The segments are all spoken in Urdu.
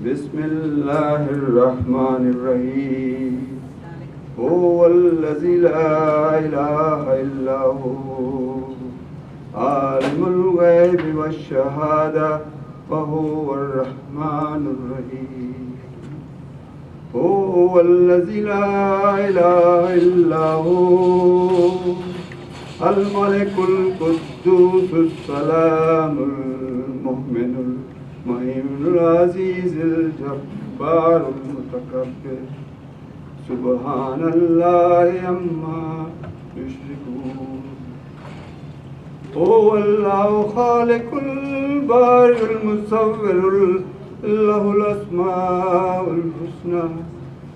بسم اللہ الرحمن الرحیم هو الذی لا الہ الا هو عالم الغیب والشہادہ وهو الرحمن الرحیم هو الذی لا الہ الا هو الملک القدوس السلام المؤمن المهيمن العزيز الجبار المتكبر سبحان الله عما يشركون هو الله خالق البارئ المصور له الأسماء الحسنى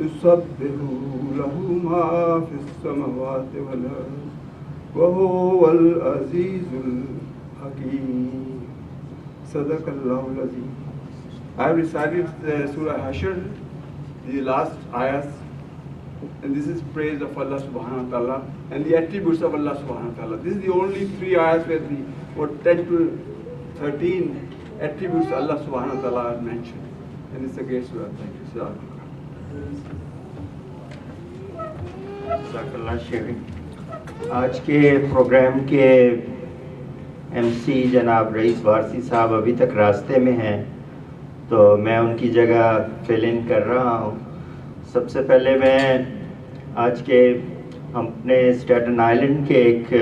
يسبح له ما في السماوات والأرض وهو العزيز الحكيم صدق اللہ العظیم. I have recited Surah Hashr, the last ayahs, and this is praise of Allah subhanahu wa ta'ala and the attributes of Allah subhanahu wa ta'ala. This is the only 3 ayahs where the 10 to 13 attributes Allah subhanahu wa ta'ala are mentioned, and it's a great surah. Thank you. جزاک شیخ. آج کے پروگرام کے ایم سی جناب رئیس وارثی صاحب ابھی تک راستے میں ہیں، تو میں ان کی جگہ فل ان کر رہا ہوں. سب سے پہلے میں آج کے اپنے اسٹیٹن آئلینڈ کے ایک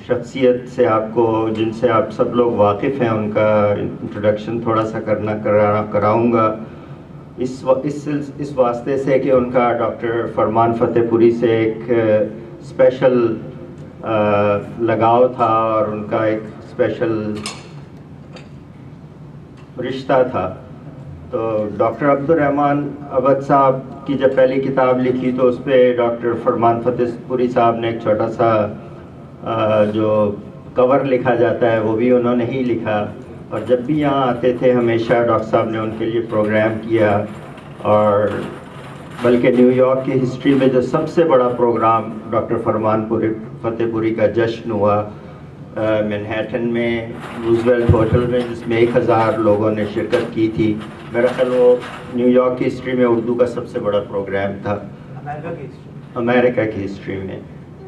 شخصیت سے آپ کو، جن سے آپ سب لوگ واقف ہیں، ان کا انٹروڈکشن تھوڑا سا کراؤں گا اس واسطے سے کہ ان کا ڈاکٹر فرمان فتح پوری سے ایک اسپیشل لگاؤ تھا اور ان کا ایک اسپیشل رشتہ تھا. تو ڈاکٹر عبد الرحمن عبد صاحب کی جب پہلی کتاب لکھی تو اس پہ ڈاکٹر فرمان فتح پوری صاحب نے ایک چھوٹا سا جو کور لکھا جاتا ہے وہ بھی انہوں نے ہی لکھا، اور جب بھی یہاں آتے تھے ہمیشہ ڈاکٹر صاحب نے ان کے لیے پروگرام کیا. اور بلکہ نیو یارک کی ہسٹری میں جو سب سے بڑا پروگرام ڈاکٹر فرمان فتح پوری کا جشن ہوا مینہٹن میں روزویلٹ ہوٹل میں، جس میں 1000 لوگوں نے شرکت کی تھی. میرا خیال وہ نیو یارک کی ہسٹری میں اردو کا سب سے بڑا پروگرام تھا امریکہ کی ہسٹری میں.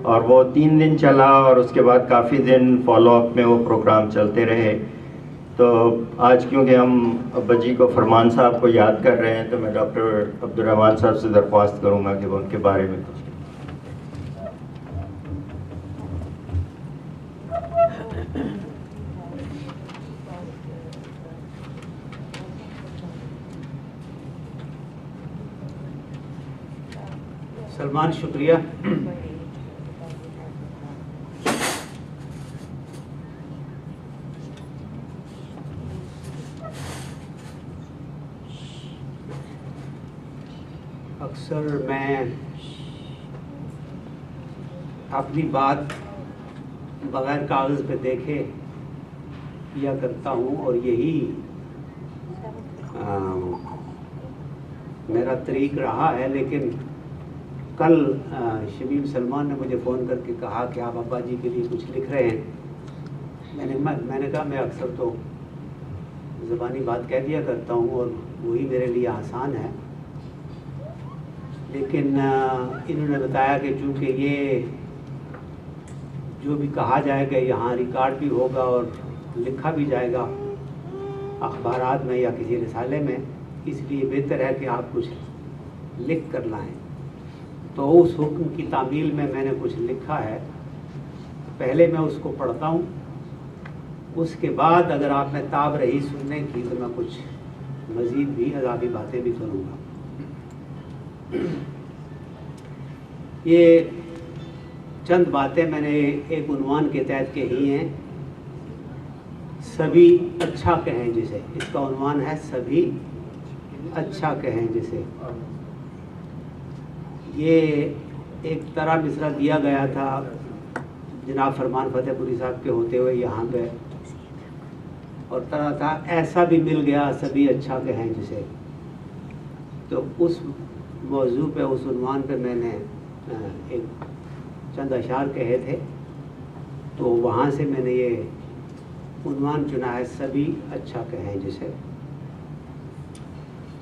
اور وہ 3 دن چلا اور اس کے بعد کافی دن فالو اپ میں وہ پروگرام چلتے رہے. تو آج کیونکہ ہم ابا جی کو فرمان صاحب کو یاد کر رہے ہیں تو میں ڈاکٹر عبد الرحمن صاحب سے درخواست کروں گا کہ وہ ان کے بارے میں کچھ. سلمان شکریہ. اکثر میں اپنی بات بغیر کاغذ پہ دیکھے کیا کرتا ہوں، اور یہی میرا طریق رہا ہے. لیکن کل شمیم سلمان نے مجھے فون کر کے کہا کہ آپ ابا جی کے لیے کچھ لکھ رہے ہیں. میں نے کہا میں اکثر تو زبانی بات کہہ دیا کرتا ہوں اور وہی میرے لیے آسان ہے. لیکن انہوں نے بتایا کہ چونکہ یہ جو بھی کہا جائے گا یہاں ریکارڈ بھی ہوگا اور لکھا بھی جائے گا اخبارات میں یا کسی رسالے میں، اس لیے بہتر ہے کہ آپ کچھ لکھ کر لائیں. تو اس حکم کی تعمیل میں نے کچھ لکھا ہے. پہلے میں اس کو پڑھتا ہوں، اس کے بعد اگر آپ میں تاب رہی سننے کی تو میں کچھ مزید بھی اضافی باتیں بھی کروں گا. یہ چند باتیں میں نے ایک عنوان کے تحت کہی ہیں. سبھی اچھا کہیں جسے، اس کا عنوان ہے سبھی اچھا کہیں جسے. یہ ایک طرح مصرع دیا گیا تھا جناب فرمان فتح پوری صاحب کے ہوتے ہوئے یہاں پہ، اور طرح تھا ایسا بھی مل گیا سبھی اچھا کہیں جسے. تو اس موضوع پہ، اس عنوان پہ میں نے ایک چند اشعار کہے تھے، تو وہاں سے میں نے یہ عنوان چنا ہے سبھی اچھا کہیں جسے.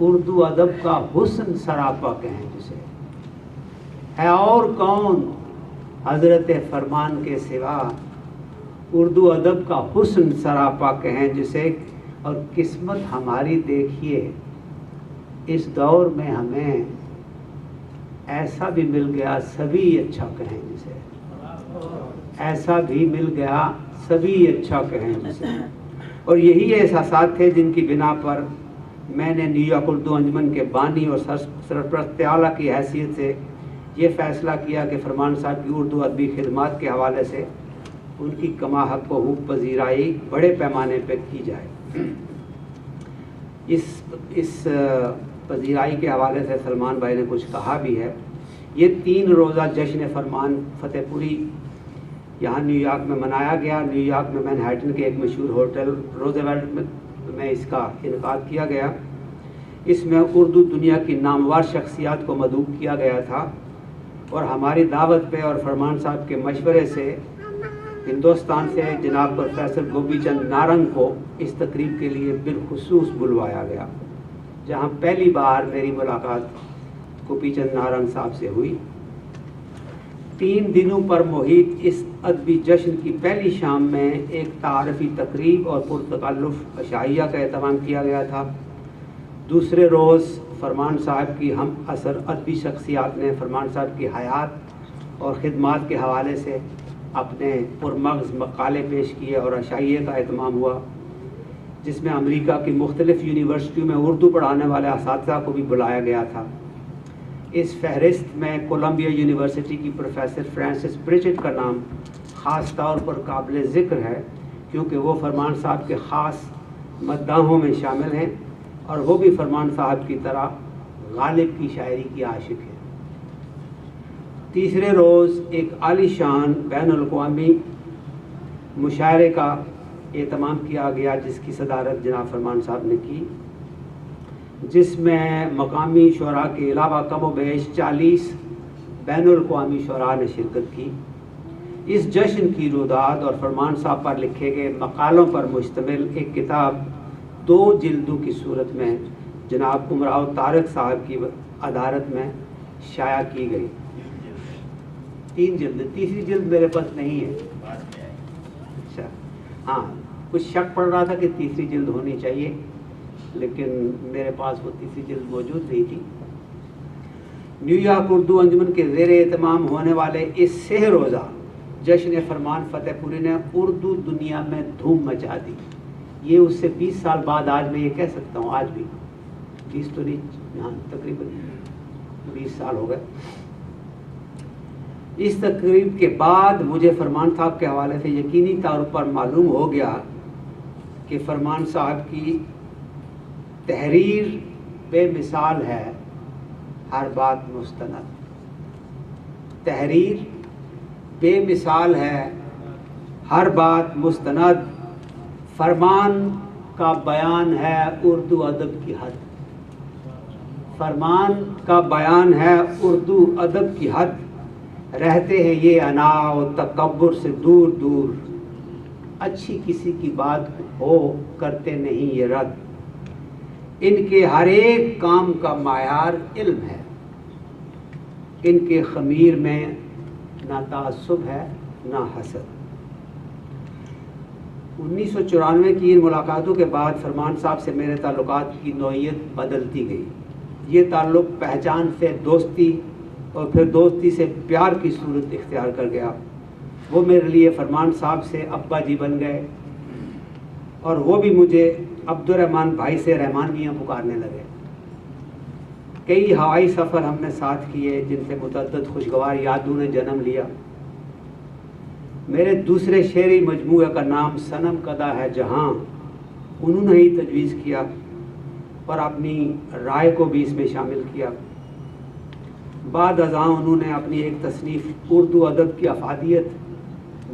اردو ادب کا حسن سراپا کہیں جسے، ہے اور کون حضرت فرمان کے سوا، اردو ادب کا حسن سراپا کہیں جسے، اور قسمت ہماری دیکھیے اس دور میں ہمیں ایسا بھی مل گیا سبھی اچھا کہیں جسے، ایسا بھی مل گیا سبھی اچھا کہیں جسے۔ اور یہی احساسات تھے جن کی بنا پر میں نے نیو یارک اردو انجمن کے بانی اور سرپرست اعلیٰ کی حیثیت سے یہ فیصلہ کیا کہ فرمان صاحب کی اردو ادبی خدمات کے حوالے سے ان کی کما حق و حقوق پذیرائی بڑے پیمانے پہ کی جائے۔ اس پذیرائی کے حوالے سے سلمان بھائی نے کچھ کہا بھی ہے۔ یہ 3 روزہ جشن فرمان فتح پوری یہاں نیو یارک میں منایا گیا۔ نیو یارک میں مینہٹن کے ایک مشہور ہوٹل روزویلٹ میں اس کا انعقاد کیا گیا۔ اس میں اردو دنیا کی نامور شخصیات کو مدعو کیا گیا تھا، اور ہماری دعوت پہ اور فرمان صاحب کے مشورے سے ہندوستان سے جناب پروفیسر گوپی چند نارنگ کو اس تقریب کے لیے بالخصوص بلوایا گیا، جہاں پہلی بار میری ملاقات گوپی چند نارنگ صاحب سے ہوئی۔ 3 دنوں پر محیط اس ادبی جشن کی پہلی شام میں ایک تعارفی تقریب اور پرتکلف عشائیہ کا اہتمام کیا گیا تھا۔ دوسرے روز فرمان صاحب کی ہم اثر ادبی شخصیات نے فرمان صاحب کی حیات اور خدمات کے حوالے سے اپنے پرمغز مقالے پیش کیے اور عشائیے کا اہتمام ہوا، جس میں امریکہ کی مختلف یونیورسٹیوں میں اردو پڑھانے والے اساتذہ کو بھی بلایا گیا تھا۔ اس فہرست میں کولمبیا یونیورسٹی کی پروفیسر فرانسس برچٹ کا نام خاص طور پر قابل ذکر ہے، کیونکہ وہ فرمان صاحب کے خاص مداحوں میں شامل ہیں، اور وہ بھی فرمان صاحب کی طرح غالب کی شاعری کی عاشق ہے۔ تیسرے روز ایک عالی شان بین الاقوامی مشاعرے کا اہتمام کیا گیا، جس کی صدارت جناب فرمان صاحب نے کی، جس میں مقامی شعراء کے علاوہ کم و بیش 40 بین الاقوامی شعراء نے شرکت کی۔ اس جشن کی روداد اور فرمان صاحب پر لکھے گئے مقالوں پر مشتمل ایک کتاب 2 جلدوں کی صورت میں جناب امراؤ طارق صاحب کی ادارت میں شائع کی گئی۔ 3 جلد، تیسری جلد میرے پاس نہیں ہے۔ اچھا، ہاں کچھ شک پڑ رہا تھا کہ تیسری جلد ہونی چاہیے، لیکن میرے پاس وہ تیسری جلد موجود نہیں تھی۔ نیو یارک اردو انجمن کے زیر اہتمام ہونے والے اس 6 روزہ جشن فرمان فتح پوری نے اردو دنیا میں دھوم مچا دی۔ یہ اس سے 20 سال بعد آج میں یہ کہہ سکتا ہوں، آج بھی 20 تو نہیں، ہاں تقریباً 20 سال ہو گئے۔ اس تقریب کے بعد مجھے فرمان صاحب کے حوالے سے یقینی طور پر معلوم ہو گیا کہ فرمان صاحب کی تحریر بے مثال ہے، ہر بات مستند۔ تحریر بے مثال ہے، ہر بات مستند۔ فرمان کا بیان ہے اردو ادب کی حد، فرمان کا بیان ہے اردو ادب کی حد۔ رہتے ہیں یہ انا و تکبر سے دور دور، اچھی کسی کی بات ہو کرتے نہیں یہ رد۔ ان کے ہر ایک کام کا معیار علم ہے، ان کے خمیر میں نہ تعصب ہے نہ حسد۔ 1994 کی ان ملاقاتوں کے بعد فرمان صاحب سے میرے تعلقات کی نوعیت بدلتی گئی۔ یہ تعلق پہچان سے دوستی اور پھر دوستی سے پیار کی صورت اختیار کر گیا۔ وہ میرے لیے فرمان صاحب سے ابا جی بن گئے، اور وہ بھی مجھے عبد الرحمن بھائی سے رحمان میاں پکارنے لگے۔ کئی ہوائی سفر ہم نے ساتھ کیے، جن سے متعدد خوشگوار یادوں نے جنم لیا۔ میرے دوسرے شعری مجموعے کا نام صنم کدا ہے جہاں انہوں نے ہی تجویز کیا، اور اپنی رائے کو بھی اس میں شامل کیا۔ بعد ازاں انہوں نے اپنی ایک تصنیف اردو ادب کی افادیت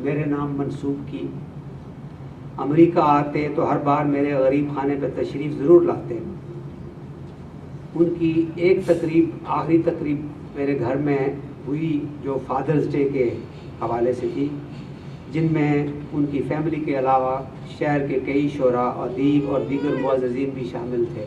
میرے نام منسوب کی۔ امریکہ آتے تو ہر بار میرے غریب خانے پہ تشریف ضرور لاتے۔ ان کی ایک تقریب، آخری تقریب میرے گھر میں ہوئی، جو فادرز ڈے کے حوالے سے تھی، جن میں ان کی فیملی کے علاوہ شہر کے کئی شعراء، ادیب اور دیگر معززین بھی شامل تھے۔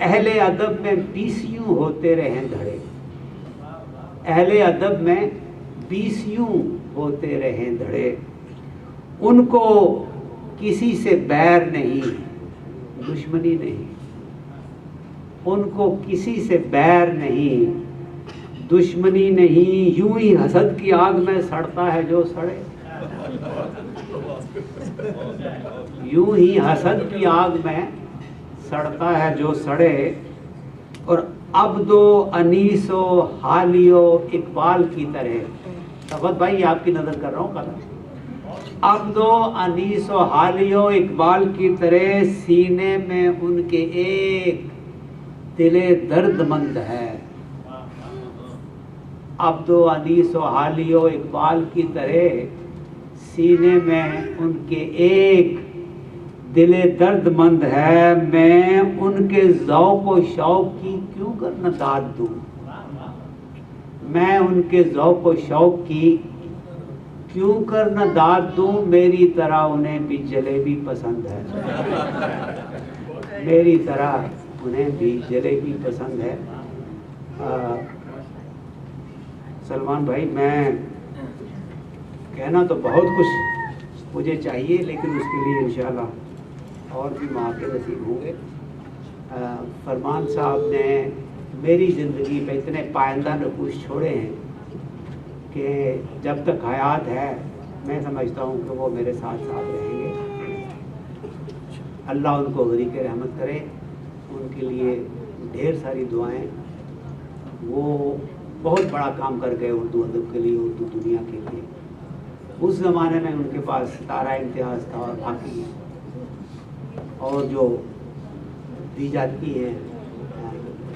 اہل ادب میں بیسیوں ہوتے رہیں دھڑے، اہل ادب میں بیسیوں ہوتے رہیں دھڑے، ان کو کسی سے بیر نہیں دشمنی نہیں، ان کو کسی سے بیر نہیں دشمنی نہیں، یوں ہی حسد کی آگ میں سڑتا ہے جو سڑے، یوں ہی حسد کی آگ میں سڑتا ہے جو سڑے۔ اور عبد و انیس و حالی و اقبال کی طرح، صفوت بھائی یہ آپ کی نظر کر رہا ہوں قدر، عبد و انیس و حالی و اقبال کی طرح سینے میں ان کے ایک دل درد مند ہے، عبد و انیس و حالی و اقبال کی طرح سینے میں ان کے ایک دل درد مند ہے، میں ان کے ذوق و شوق کی کیوں کر نہ داد دوں، میں ان کے ذوق و شوق کی کیوں کر نہ داد دوں، میری طرح انہیں بھی جلیبی پسند ہے، میری طرح انہیں بھی جلیبی پسند ہے۔ سلمان بھائی میں کہنا تو بہت کچھ مجھے چاہیے، لیکن اس کے لیے انشاءاللہ اور بھی مواقع نصیب ہوں گے۔ فرمان صاحب نے میری زندگی میں اتنے پائندہ نقوش چھوڑے ہیں کہ جب تک حیات ہے میں سمجھتا ہوں کہ وہ میرے ساتھ ساتھ رہیں گے۔ اللہ ان کو غریق رحمت کرے، ان کے لیے ڈھیر ساری دعائیں، وہ بہت بڑا کام کر گئے اردو ادب کے لیے، اردو دنیا کے لیے۔ اس زمانے میں ان کے پاس ستارہ امتیاز تھا اور باقی اور جو دی جاتی ہیں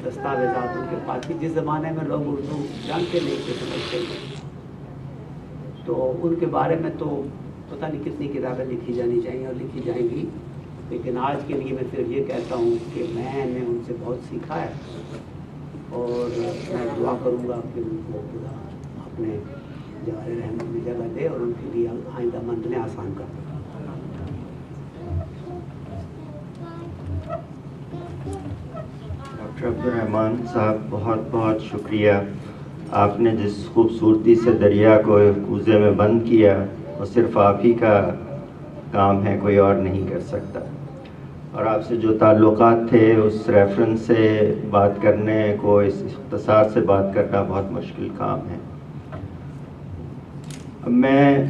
دستاویزات ان کے پاس تھی، جس زمانے میں لوگ اردو جانتے نہیں تھے سمجھتے تھے، تو ان کے بارے میں تو پتہ نہیں کتنی کتابیں لکھی جانی چاہیے اور لکھی جائیں گی، لیکن آج کے لیے میں صرف یہ کہتا ہوں کہ میں نے ان سے بہت سیکھا ہے، اور میں دعا کروں گا کہ ان کو خدا اپنے جوار رحمت میں جگہ دے اور ان کے لیے آئندہ منزلیں آسان کر دے۔ ڈاکٹر عبدالرحمن صاحب بہت بہت شکریہ، آپ نے جس خوبصورتی سے دریا کو کوزے میں بند کیا وہ صرف آپ ہی کا کام ہے، کوئی اور نہیں کر سکتا، اور آپ سے جو تعلقات تھے اس ریفرنس سے بات کرنے کو، اس اختصار سے بات کرنا بہت مشکل کام ہے۔ اب میں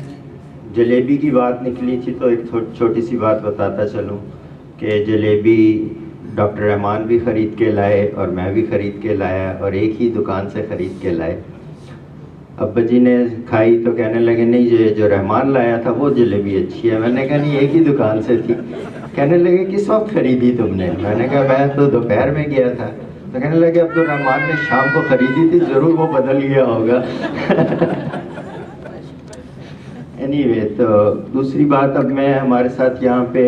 جلیبی کی بات نکلی تھی تو ایک چھوٹی سی بات بتاتا چلوں کہ جلیبی ڈاکٹر رحمان بھی خرید کے لائے اور میں بھی خرید کے لایا، اور ایک ہی دکان سے خرید کے لائے۔ ابا جی نے کھائی تو کہنے لگے نہیں جو رحمان لایا تھا وہ جلیبی اچھی ہے، میں نے کہا نہیں ایک ہی دکان سے تھی۔ کہنے لگے کس وقت خریدی تم نے؟ میں نے کہا میں تو دوپہر میں گیا تھا۔ تو کہنے لگے عبدالرحمان نے شام کو خریدی تھی، ضرور وہ بدل گیا ہوگا۔ اینی تو دوسری بات، اب میں ہمارے ساتھ یہاں پہ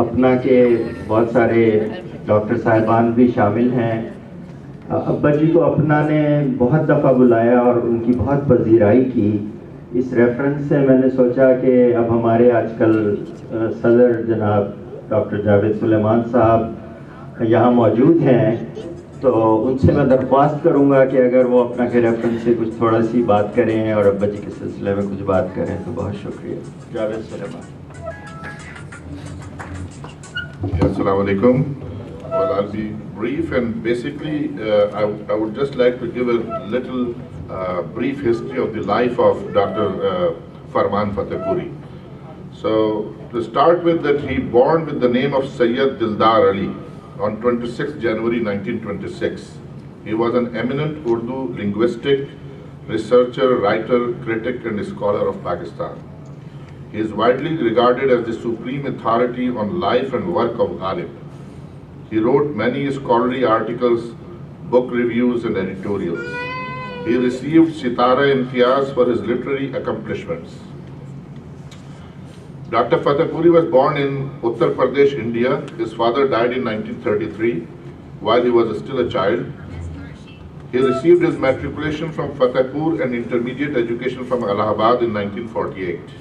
اپنا کے بہت سارے ڈاکٹر صاحبان بھی شامل ہیں۔ ابا جی کو اپنا نے بہت دفعہ بلایا اور ان کی بہت پذیرائی کی۔ اس ریفرنس سے میں نے سوچا کہ اب ہمارے آج کل صدر جناب ڈاکٹر جاوید سلیمان صاحب یہاں موجود ہیں، تو ان سے میں درخواست کروں گا کہ اگر وہ اپنا کے ریفرنس سے کچھ تھوڑا سی بات کریں اور ابا جی کے سلسلے میں کچھ بات کریں تو بہت شکریہ۔ جاوید سلیمان۔ Assalamu alaikum. Well, I'll be brief, and basically I would just like to give a little brief history of the life of Dr. Farman Fatehpuri. So to start with, that he born with the name of Sayyid Dildar Ali on 26 January 1926. He was an eminent Urdu linguistic researcher, writer, critic and scholar of Pakistan. He is widely regarded as the supreme authority on life and work of Ghalib. He wrote many scholarly articles, book reviews and editorials. He received Sitara Imtiaz for his literary accomplishments. Dr. Fatehpuri was born in Uttar Pradesh, India. His father died in 1933 while he was still a child. He received his matriculation from Fatehpur and intermediate education from Allahabad in 1948.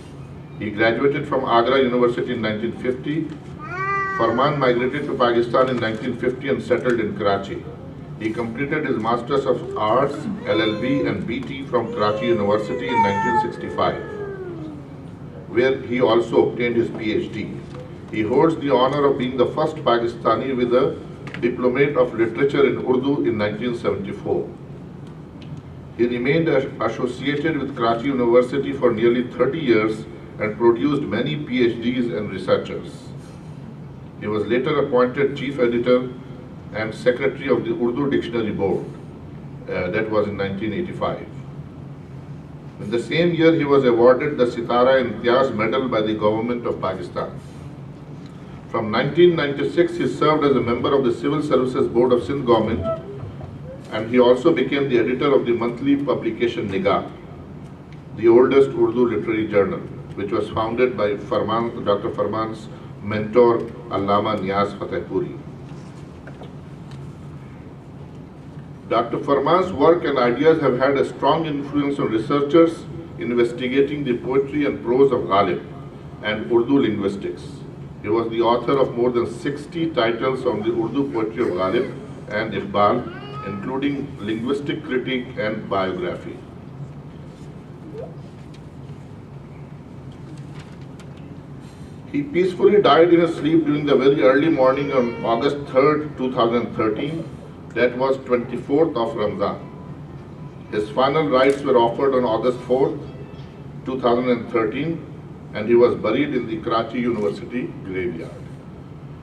He graduated from Agra University in 1950, Farman migrated to Pakistan in 1950 and settled in Karachi. He completed his Masters of Arts, LLB and BT from Karachi University in 1965, where he also obtained his PhD. He holds the honor of being the first Pakistani with a Diplomate of Literature in Urdu in 1974. He remained associated with Karachi University for nearly 30 years and produced many PhDs and researchers. He was later appointed Chief Editor and Secretary of the Urdu Dictionary Board. That was in 1985. In the same year, he was awarded the Sitara Imtiaz Medal by the Government of Pakistan. From 1996, he served as a member of the Civil Services Board of Sindh Government, and he also became the editor of the monthly publication Nigah, the oldest Urdu literary journal, which was founded by Dr. Farman's mentor, Allama Niaz Fatehpuri. Dr. Farman's work and ideas have had a strong influence on researchers investigating the poetry and prose of Ghalib and Urdu linguistics. He was the author of more than 60 titles on the Urdu poetry of Ghalib and Iqbal, including linguistic critique and biography. He peacefully died in his sleep during the very early morning on August 3rd, 2013. That was 24th of Ramzan. His final rites were offered on August 4th, 2013, and he was buried in the Karachi University graveyard.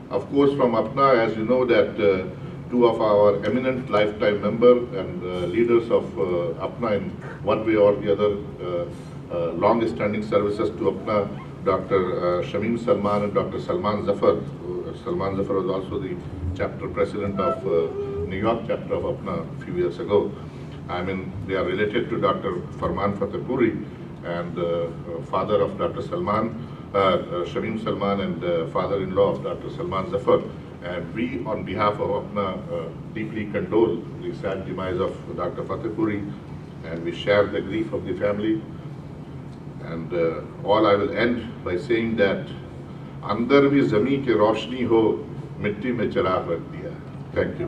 Of course, from Apna, as you know, that two of our eminent lifetime members and leaders of Apna in one way or the other, long-standing services to Apna, Dr. Shamim Salman and Dr. Salman Zafar. Salman Zafar was also the chapter president of New York chapter of Apna a few years ago. I mean, they are related to Dr. Farman Fatehpuri and father of Dr. Salman, Shamim Salman, and father-in-law of Dr. Salman Zafar. And we, on behalf of Apna, deeply condole the sad demise of Dr. Fatehpuri, and we share the grief of the family. And all I will end by saying that Andar bhi zami ke roshni ho, mitti mein chirag rakh diya. Thank you.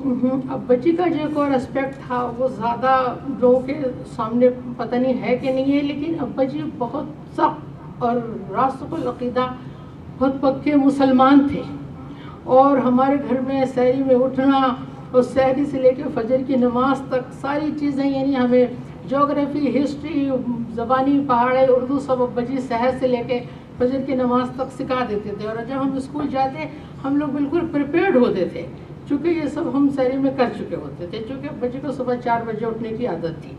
ابا جی کا جو ایک اور اسپیکٹ تھا وہ زیادہ لوگوں کے سامنے پتہ نہیں ہے کہ نہیں ہے، لیکن ابا جی بہت سخت اور راسخ العقیدہ بہت پکے مسلمان تھے، اور ہمارے گھر میں سحری میں اٹھنا اور سحری سے لے کے فجر کی نماز تک ساری چیزیں، یعنی ہمیں جغرافی، ہسٹری، زبانی، پہاڑی، اردو سب ابا جی سحر سے لے کے فجر کی نماز تک سکھا دیتے تھے، اور جب ہم اسکول جاتے ہم لوگ بالکل پریپیئرڈ ہوتے تھے، چونکہ یہ سب ہم سحری میں کر چکے ہوتے تھے، چونکہ ابا جی کو صبح 4 بجے اٹھنے کی عادت تھی۔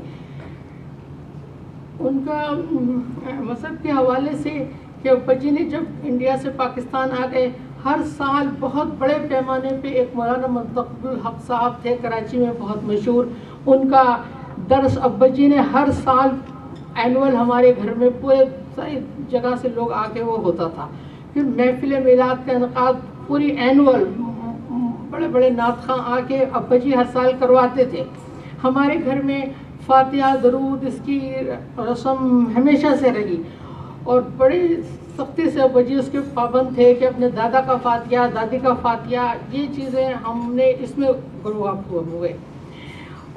ان کا مذہب کے حوالے سے کہ ابا جی نے جب انڈیا سے پاکستان آ گئے، ہر سال بہت بڑے پیمانے پہ ایک مولانا منتخب الحق صاحب تھے کراچی میں بہت مشہور، ان کا درس ابا جی نے ہر سال اینول ہمارے گھر میں پورے ساری جگہ سے لوگ آ کے وہ ہوتا تھا۔ پھر محفل میلاد کا انعقاد پوری اینول، بڑے بڑے نعت خواں آ کے ابا جی ہر سال کرواتے تھے۔ ہمارے گھر میں فاتحہ درود اس کی رسم ہمیشہ سے رہی، اور بڑی سختی سے ابا جی اس کے پابند تھے کہ اپنے دادا کا فاتحہ، دادی کا فاتحہ، یہ چیزیں ہم نے اس میں گرو اپ ہوئے۔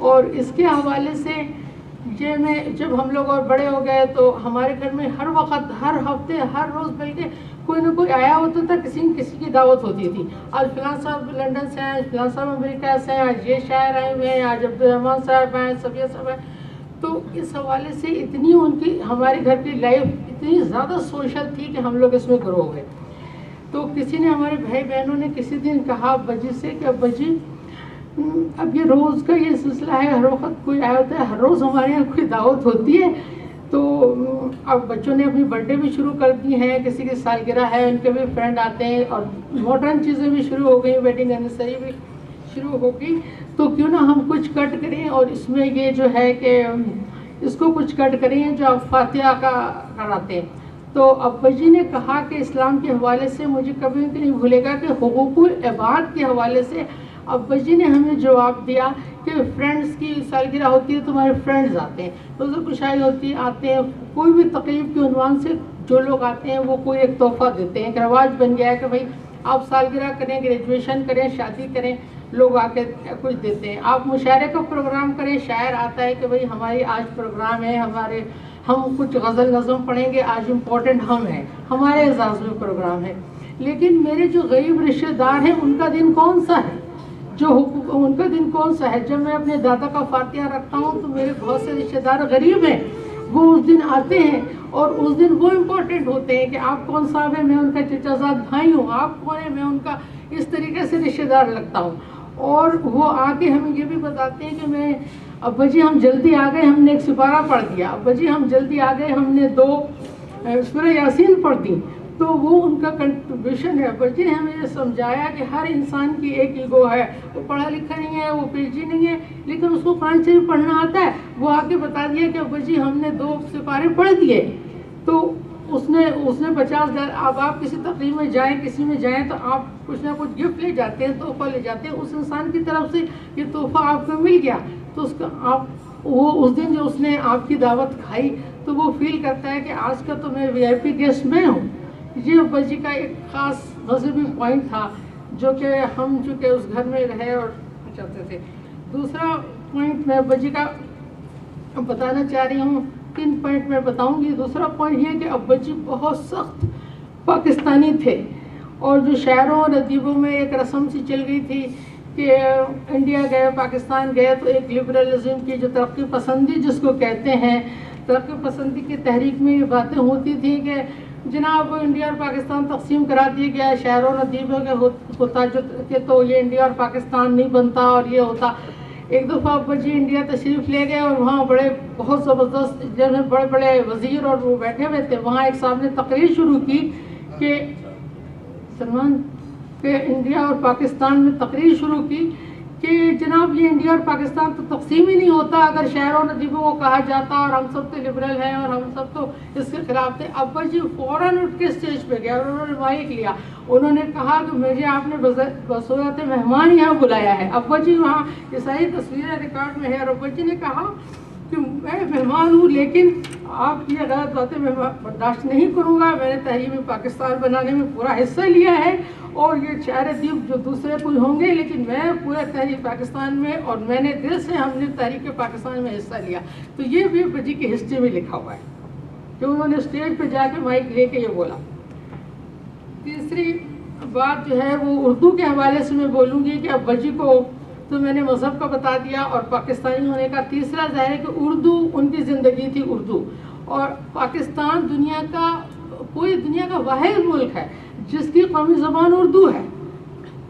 اور اس کے حوالے سے یہ میں جب ہم لوگ اور بڑے ہو گئے تو ہمارے گھر میں ہر وقت، ہر ہفتے، ہر روز بلکہ کوئی نہ کوئی آیا ہوتا تھا، کسی نہ کسی کی دعوت ہوتی تھی۔ آج فلاں صاحب لنڈن سے آئے، فلاں صاحب امریکہ سے آئے، آج یہ شاعر آئے ہوئے ہیں، آج عبدالرحمٰن صاحب آئے، سب یہ سب آئے۔ تو اس حوالے سے اتنی ان کی ہمارے گھر کی لائف اتنی زیادہ سوشل تھی کہ ہم لوگ اس میں گرو ہوئے۔ تو کسی نے، ہمارے بھائی بہنوں نے کسی دن کہا ابا جی سے کہ ابا جی اب یہ روز کا یہ سلسلہ ہے، ہر وقت کوئی آیا ہوتا ہے، ہر روز ہمارے یہاں کوئی دعوت ہوتی ہے، تو اب بچوں نے اپنی برتھ ڈے بھی شروع کر دی ہیں، کسی کی سالگرہ ہے ان کے بھی فرینڈ آتے ہیں، اور ماڈرن چیزیں بھی شروع ہو گئی، ویڈنگ اینیورسری بھی شروع ہو گئی، تو کیوں نہ ہم کچھ کٹ کریں، اور اس میں یہ جو ہے کہ اس کو کچھ کٹ کریں جو آپ فاتحہ کا کراتے ہیں۔ تو ابا جی نے کہا کہ اسلام کے حوالے سے مجھے کبھی نہیں بھولے گا کہ حقوق العباد کے حوالے سے ابا جی نے ہمیں جواب دیا کہ فرینڈس کی سالگرہ ہوتی ہے، تمہارے فرینڈز آتے ہیں، روزہ کشائی ہوتی ہے، آتے ہیں، کوئی بھی تقریب کے عنوان سے جو لوگ آتے ہیں وہ کوئی ایک تحفہ دیتے ہیں۔ ایک رواج بن گیا ہے کہ بھائی آپ سالگرہ کریں، گریجویشن کریں، شادی کریں، لوگ آ کے کچھ دیتے ہیں۔ آپ مشاعرے کا پروگرام کریں، شاعر آتا ہے کہ بھائی ہماری آج پروگرام ہے، ہم کچھ غزل نظم پڑھیں گے، آج امپورٹنٹ ہم ہیں، ہمارے اعزاز میں پروگرام ہے۔ لیکن میرے جو غریب رشتہ دار ہیں ان کا دن کون سا ہے؟ ان کا دن کون سا ہے؟ جب میں اپنے دادا کا فاتحہ رکھتا ہوں تو میرے بہت سے رشتہ دار غریب ہیں، وہ اس دن آتے ہیں، اور اس دن وہ امپورٹنٹ ہوتے ہیں کہ آپ کون صاحب ہیں، میں ان کا چچا زاد بھائی ہوں، آپ کون ہیں، میں ان کا اس طریقے سے رشتہ دار لگتا ہوں۔ اور وہ آ کے ہمیں یہ بھی بتاتے ہیں کہ میں ابا جی ہم جلدی آ گئے، ہم نے ایک سپارہ پڑھ دیا، ابا جی ہم جلدی آ گئے، ہم نے 2 سورہ یاسین پڑھ دی۔ تو وہ ان کا کنٹریبیوشن ہے۔ ابا جی نے ہمیں یہ سمجھایا کہ ہر انسان کی ایک ایگو ہے، وہ پڑھا لکھا نہیں ہے، وہ پی ایچ ڈی نہیں ہے، لیکن اس کو قرآن سے بھی پڑھنا آتا ہے۔ وہ آ کے بتا دیا کہ ابا جی ہم نے 2 سپارے پڑھ دیے۔ تو اس نے 50,000، اب آپ کسی تقریب میں جائیں، کسی میں جائیں تو آپ کچھ نہ کچھ گفٹ لے جاتے ہیں، تحفہ لے جاتے ہیں، اس انسان کی طرف سے یہ تحفہ آپ کو مل گیا، تو اس کا وہ اس دن جو اس نے آپ کی دعوت کھائی تو وہ فیل کرتا ہے کہ آج کا تو میں وی آئی پی گیسٹ میں ہوں۔ یہ ابا جی کا ایک خاص مذہبی پوائنٹ تھا جو کہ ہم چونکہ اس گھر میں رہے اور چاہتے تھے۔ دوسرا پوائنٹ میں ابا جی کا بتانا چاہ رہی ہوں، 3 پوائنٹ میں بتاؤں گی۔ دوسرا پوائنٹ یہ کہ ابا جی بہت سخت پاکستانی تھے، اور جو شاعروں اور ادیبوں میں ایک رسم سی چل گئی تھی کہ انڈیا گئے، پاکستان گئے تو ایک لبرلزم کی جو ترقی پسندی جس کو کہتے ہیں، ترقی پسندی کی تحریک میں یہ باتیں ہوتی تھیں کہ جناب انڈیا اور پاکستان تقسیم کرا دیا گیا، شاعروں اور ادیبوں کے ہوتا کہ تو یہ انڈیا اور پاکستان نہیں بنتا اور یہ ہوتا۔ ایک دفعہ ابا جی انڈیا تشریف لے گئے اور وہاں بہت زبردست جنرل، بڑے بڑے وزیر اور وہ بیٹھے ہوئے تھے، وہاں ایک صاحب نے تقریر شروع کی کہ سلمان کہ انڈیا اور پاکستان میں تقریر شروع کی کہ جناب یہ انڈیا اور پاکستان تو تقسیم ہی نہیں ہوتا اگر شاعروں اور ادیبوں کو کہا جاتا، اور ہم سب تو لبرل ہیں اور ہم سب تو اس کے خلاف تھے۔ ابا جی فوراً اٹھ کے اسٹیج پہ گئے اور انہوں نے مائک لیا، انہوں نے کہا کہ مجھے آپ نے بصورت مہمان یہاں بلایا ہے۔ ابا جی وہاں یہ ساری تصویریں ریکارڈ میں ہے، اور ابا جی نے کہا کہ میں مہمان ہوں لیکن آپ کی غلط باتیں میں برداشت نہیں کروں گا، میں نے تحریر پاکستان بنانے میں پورا حصہ لیا ہے اور یہ شاعر ادیب جو دوسرے کوئی ہوں گے، لیکن میں پورے تحریک پاکستان میں، اور میں نے دل سے ہم نے تحریک پاکستان میں حصہ لیا. تو یہ بھی بجی کی ہسٹری میں لکھا ہوا ہے کہ انہوں نے اسٹیج پہ جا کے مائک لے کے یہ بولا. تیسری بات جو ہے وہ اردو کے حوالے سے میں بولوں گی کہ اب بجی کو تو میں نے مذہب کا بتا دیا اور پاکستانی ہونے کا. تیسرا ظاہر ہے کہ اردو ان کی زندگی تھی، اردو. اور پاکستان دنیا کا، پوری دنیا کا واحد ملک ہے جس کی قومی زبان اردو ہے.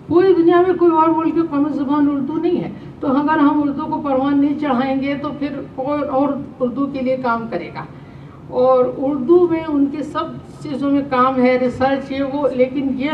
پوری دنیا میں کوئی اور ملک کی قومی زبان اردو نہیں ہے. تو اگر ہم اردو کو پروان نہیں چڑھائیں گے تو پھر کوئی اور اردو کے لیے کام کرے گا. اور اردو میں ان کے سب چیزوں میں کام ہے، ریسرچ یہ وہ. لیکن یہ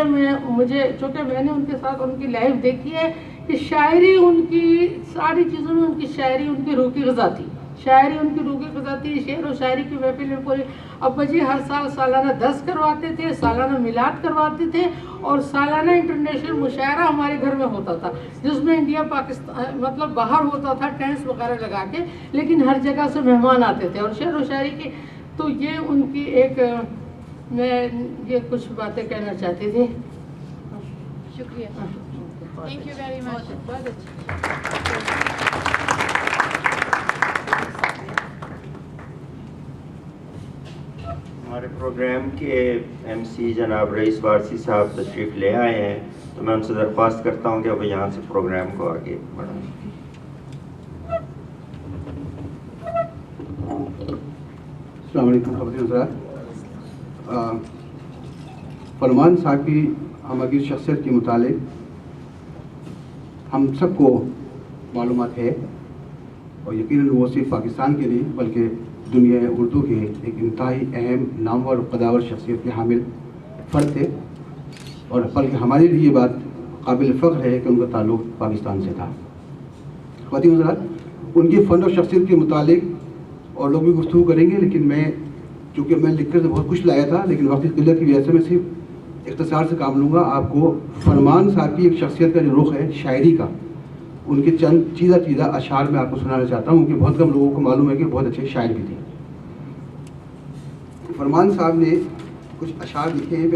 مجھے چونکہ میں نے ان کے ساتھ ان کی لائف دیکھی ہے کہ شاعری ان کی ساری چیزوں میں، ان کی شاعری ان کی روح کی غذا تھی. شاعری ان کی روح کی غذا تھی. شعر و شاعری کی محفل میں پوری ابا جی ہر سال سالانہ 10 کرواتے تھے، سالانہ میلاد کرواتے تھے، اور سالانہ انٹرنیشنل مشاعرہ ہمارے گھر میں ہوتا تھا جس میں انڈیا پاکستان مطلب باہر ہوتا تھا ٹینٹس وغیرہ لگا کے، لیکن ہر جگہ سے مہمان آتے تھے. اور شعر و شاعری کی تو یہ ان کی ایک، میں یہ کچھ باتیں کہنا چاہتی تھی. شکریہ. Thank you very much. ہمارے پروگرام کے ایم سی جناب رئیس وارسی صاحب تشریف لے آئے ہیں، تو میں ان سے درخواست کرتا ہوں کہ وہ یہاں سے پروگرام کو آگے بڑھائیں. السلام علیکم خواتین حضرات. فرمان صاحب کی ہماری شخصیت کے متعلق ہم سب کو معلومات ہے، اور یقیناً وہ صرف پاکستان کے لیے بلکہ دنیا اردو کے ایک انتہائی اہم نامور اور قداور شخصیت کے حامل فرد تھے. اور بلکہ ہمارے لیے یہ بات قابل فخر ہے کہ ان کا تعلق پاکستان سے تھا. خواتین حضرات، ان کی فن اور شخصیت کے متعلق اور لوگ بھی گفتگو کریں گے، لیکن چونکہ میں لکھ کر تو بہت کچھ لایا تھا، لیکن وقت کی قلت کی وجہ سے میں صرف اختصار سے کام لوں گا. آپ کو فرمان صاحب کی ایک شخصیت کا جو رخ ہے شاعری کا، ان کے چند چیزہ اشعار میں آپ کو سنانا چاہتا ہوں کہ بہت کم لوگوں کو معلوم ہے کہ بہت اچھے شاعر بھی تھے. فرمان صاحب نے کچھ اشعار لکھے ہیں.